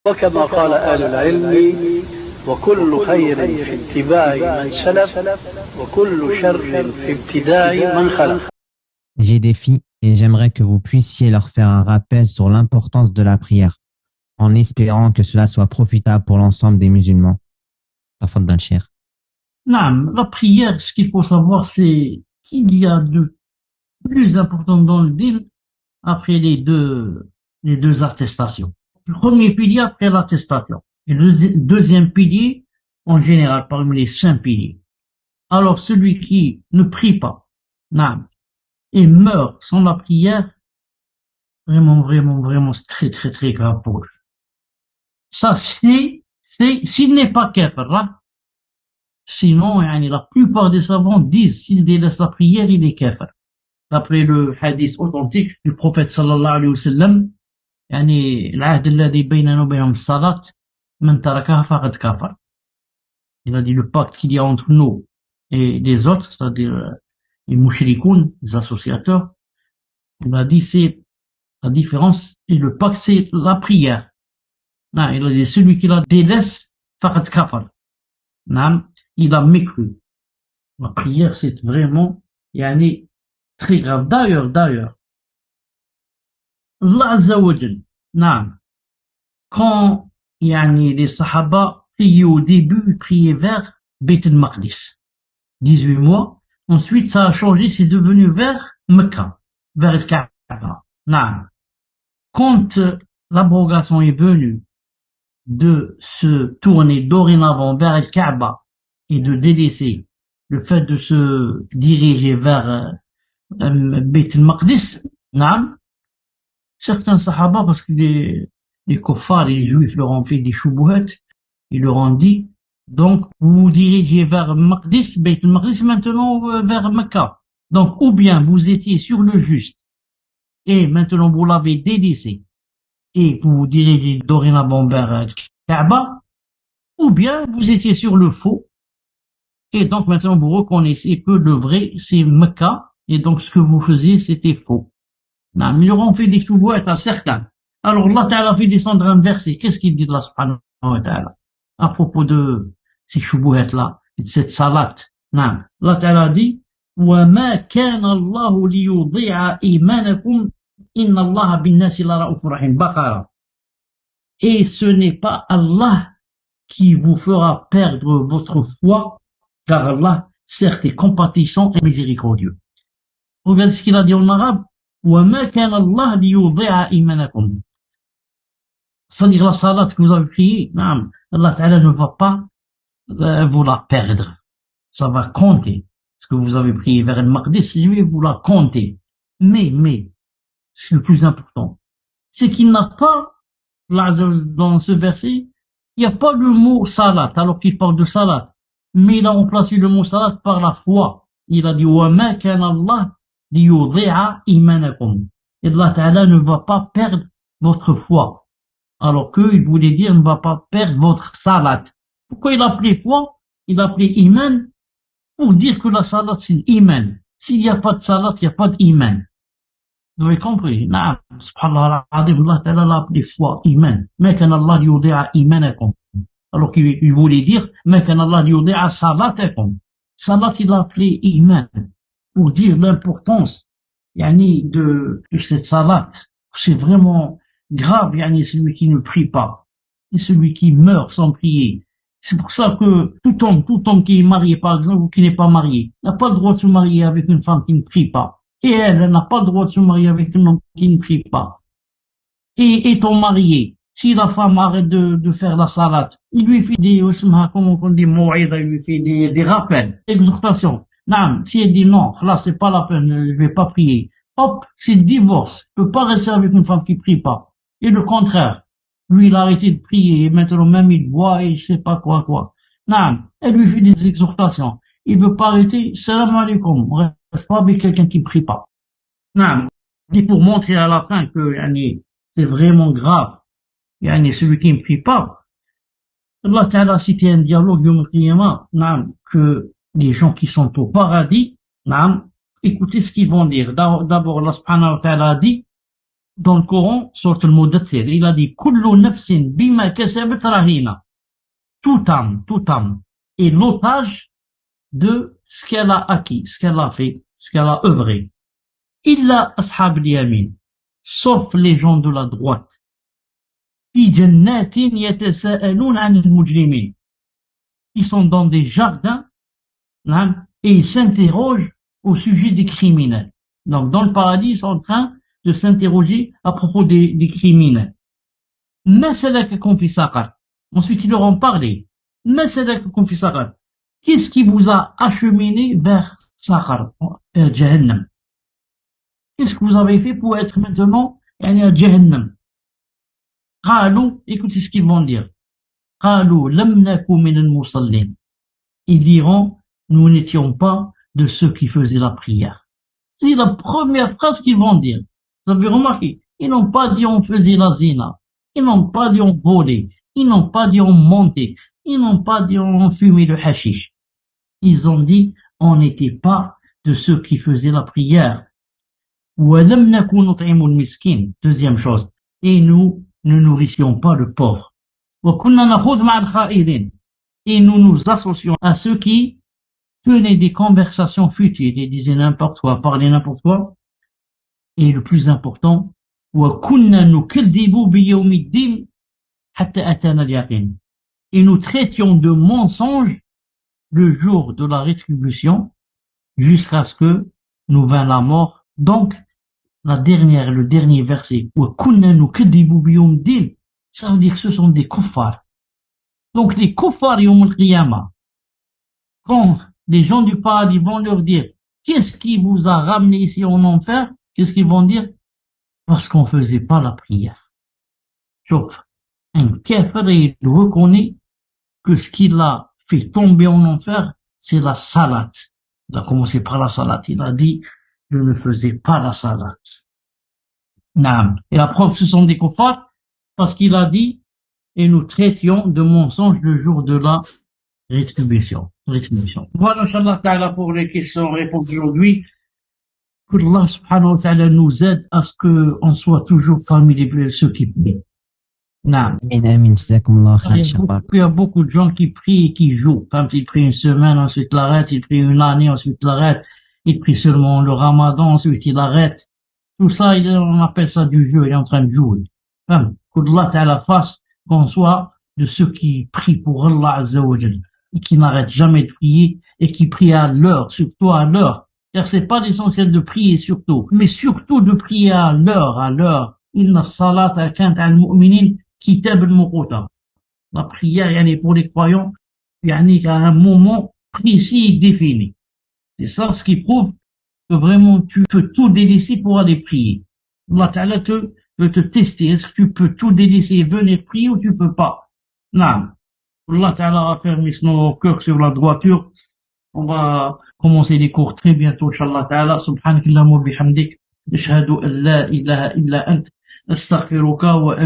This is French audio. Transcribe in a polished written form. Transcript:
وكما قال أهل العلم وكل خير في اتباع من سلف وكل شر في ابتداع من خلف. J'ai des filles et j'aimerais que vous puissiez leur faire un rappel sur l'importance de la prière, en espérant que cela soit profitable pour l'ensemble des musulmans. Tafadhal Cheikh. Non, la prière, ce qu'il faut savoir, c'est qu'il y a de plus important dans le dîn après les deux attestations. Le premier pilier après l'attestation. Et le deuxième pilier, en général, parmi les 5 piliers. Alors, celui qui ne prie pas, non, et meurt sans la prière, vraiment, c'est très, très, très grave pour lui. Ça, s'il n'est pas kafir, là, sinon, la plupart des savants disent, s'il délaisse la prière, il est kafir. D'après le hadith authentique du prophète sallallahu alayhi wa sallam, العهد الذي بيننا وبينهم الصلاة من تركها فقد كفر. Il a dit le pacte qu'il y a entre nous et les autres, c'est-à-dire les mouchrikoun, les associateurs, il a dit c'est la différence, et le pacte c'est la prière. Non, il a dit celui qui la délaisse faqad kafar. Non, il a mécru. La prière c'est vraiment très grave. D'ailleurs, Allah Azza wa Jal, quand les Sahaba priaient au début, ils priaient vers Beit al-Maqdis, 18 mois. Ensuite, ça a changé, c'est devenu vers Mecca, vers le Kaaba. Quand l'abrogation est venue de se tourner dorénavant vers le Kaaba et de délaisser le fait de se diriger vers Beit al-Maqdis, certains sahaba, parce que les kuffars, les juifs leur ont fait des choubouhettes, ils leur ont dit, donc vous vous dirigez vers Maqdis, Beit al-Maqdis, maintenant vers Mecca. Donc, ou bien vous étiez sur le juste, et maintenant vous l'avez délaissé, et vous vous dirigez dorénavant vers Kaaba, ou bien vous étiez sur le faux, et donc maintenant vous reconnaissez que le vrai c'est Mecca, et donc ce que vous faisiez c'était faux. Non, ils leur ont fait des choubouettes à certains. Alors Allah Ta'ala fait descendre un verset. Qu'est-ce qu'il dit de Allah Subhanahu wa Ta'ala à propos de ces choubouettes-là, et de cette salat? Non, Allah Ta'ala dit وَمَا كَانَ اللَّهُ لِيُضِيعَ إِيمَانَكُمْ إِنَّ اللَّهَ بِالنَّاسِ لَرَءُوفٌ رَحِيمٌ. Baqara. Et ce n'est pas Allah qui vous fera perdre votre foi, car Allah, certes, est compatissant et miséricordieux. Regardez ce qu'il a dit en arabe. وَمَا كَانَ اللَّهُ لِيُضِيعَ إِيمَانَكُمْ. C'est-à-dire la salat que vous avez priée, Allah Ta'ala ne va pas vous la perdre. Ça va compter. Ce que vous avez prié vers le Maqdis, lui, vous la comptez. Mais, ce le plus important, c'est qu'il n'a pas, là, dans ce verset, il n'y a pas le mot salat, alors qu'il parle de salat. Mais il a remplacé le mot salat par la foi. Il a dit وَمَا كَانَ اللَّهُ لِيُضِيعَ إِيمَانَكُمْ. Et Allah Ta'ala ne va pas perdre votre foi. Alors qu'il voulait dire ne va pas perdre votre salat. Pourquoi il a appelé foi? Il a appelé iman pour dire que la salat c'est l'iman. S'il n'y a pas de salat, il n'y a pas d'iman. Vous avez compris? Naam, subhanallah al-azim, Allah Ta'ala l'a appelé foi, iman. Ma kana Allah liyudi'a imanakum. Alors qu'il voulait dire ma kana Allah liyudi'a salatakum. Salat il a appelé iman pour dire l'importance de cette salat. C'est vraiment grave, celui qui ne prie pas et celui qui meurt sans prier. C'est pour ça que tout homme qui est marié, par exemple, ou qui n'est pas marié, n'a pas le droit de se marier avec une femme qui ne prie pas. Et elle n'a pas le droit de se marier avec un homme qui ne prie pas. Et étant marié, si la femme arrête de faire la salat, il lui fait des, comment on dit, mou'ida, il lui fait des rappels, exhortations. Non, si elle dit non, là c'est pas la peine, je vais pas prier. Hop, c'est le divorce. Il peut pas rester avec une femme qui prie pas. Et le contraire. Lui, il a arrêté de prier, et maintenant même il boit et je sais pas quoi. Non, elle lui fait des exhortations. Il veut pas arrêter, salam alaikum. On reste pas avec quelqu'un qui prie pas. Non. Et pour montrer à la fin que, c'est vraiment grave. Celui qui ne prie pas. Allah Ta'ala a cité un dialogue que les gens qui sont au paradis, écoutez ce qu'ils vont dire. D'abord, Allah Subhanahu wa Ta'ala a dit, dans le Coran, sourate al-Mudaththir, il a dit kullu nafsin bima kasabat rahina. Toute âme est l'otage de ce qu'elle a acquis, ce qu'elle a fait, ce qu'elle a œuvré. Illa ashab al-yamin, sauf les gens de la droite. Fi jannatin yatasaalun 'anil mujrimin. Ils sont dans des jardins, et ils s'interrogent au sujet des criminels. Donc, dans le paradis, ils sont en train de s'interroger à propos des criminels. Ma salakakum fi saqar. Ensuite, ils leur ont parlé. Ma salakakum fi saqar. Qu'est-ce qui vous a acheminé vers Saqar, Jahannam? Qu'est-ce que vous avez fait pour être maintenant à Jahannam? Qalu, écoutez ce qu'ils vont dire. Qalu lam naku min al-musallin. Ils diront, nous n'étions pas de ceux qui faisaient la prière. C'est la première phrase qu'ils vont dire. Vous avez remarqué, ils n'ont pas dit on faisait la zina, ils n'ont pas dit on volait, ils n'ont pas dit on montait, ils n'ont pas dit on fumait le hashish. Ils ont dit on n'était pas de ceux qui faisaient la prière. وَلَمْ نَكُنْ نُطْعِمُ الْمِسْكِينَ. Deuxième chose, et nous ne nourrissions pas le pauvre. وَكُنَّا نَخُوضُ مَعَ الْخَائِضِينَ. Et nous nous associons à ceux qui tenaient des conversations futiles et disaient n'importe quoi, parlaient n'importe quoi. Et le plus important, وَكُنَّا نُكَذِّبُ بِيَوْمِ الدِّينِ حَتَّى أَتَانَا الْيَقِينُ. Et nous traitions de mensonges le jour de la rétribution jusqu'à ce que nous vint la mort. Donc, le dernier verset, وَكُنَّا نُكَذِّبُ بِيَوْمِ الدِّينِ, ça veut dire que ce sont des kuffars. Donc les kuffars yawm al-qiyamah, quand les gens du paradis vont leur dire qu'est-ce qui vous a ramené ici en enfer, qu'est-ce qu'ils vont dire? Parce qu'on faisait pas la prière. Sauf un kafir, il reconnaît que ce qu'il a fait tomber en enfer, c'est la salat. Il a commencé par la salat. Il a dit je ne faisais pas la salat. Naam. Et la preuve, ce sont des kuffars parce qu'il a dit et nous traitions de mensonges le jour de la rétribution. Voilà, Inch'Allah Ta'ala, pour les questions-réponses d'aujourd'hui. Que Allah subhanahu wa ta'ala nous aide à ce qu'on soit toujours parmi ceux qui prient. Non. Amin, jazakumullah khair. Il y a beaucoup de gens qui prient et qui jouent. Quand ils prient une semaine, ensuite l'arrêtent, ils prient une année, ensuite l'arrêtent, ils prient seulement le ramadan, ensuite ils l'arrêtent. Tout ça, on appelle ça du jeu, il est en train de jouer. Que Allah Ta'ala fasse qu'on soit de ceux qui prient pour Allah Azza wa Jal, et qui n'arrêtent jamais de prier, et qui prient à l'heure, surtout à l'heure. Car c'est pas l'essentiel de prier surtout, mais surtout de prier à l'heure. Inna salata kanat al-mu'minin kitab al-muquta. La prière, pour les croyants, à un moment précis et défini. C'est ça ce qui prouve que vraiment tu peux tout délaisser pour aller prier. Allah Ta'ala veut te tester. Est-ce que tu peux tout délaisser et venir prier ou tu peux pas? Non. Allah Ta'ala a fermé nos cœurs sur la droiture. On va commencer les cours très bientôt, Inch'Allah Ta'ala. Subhanakallahumma bihamdik. Ashhadu an la ilaha illa ant. Astaghfiruka wa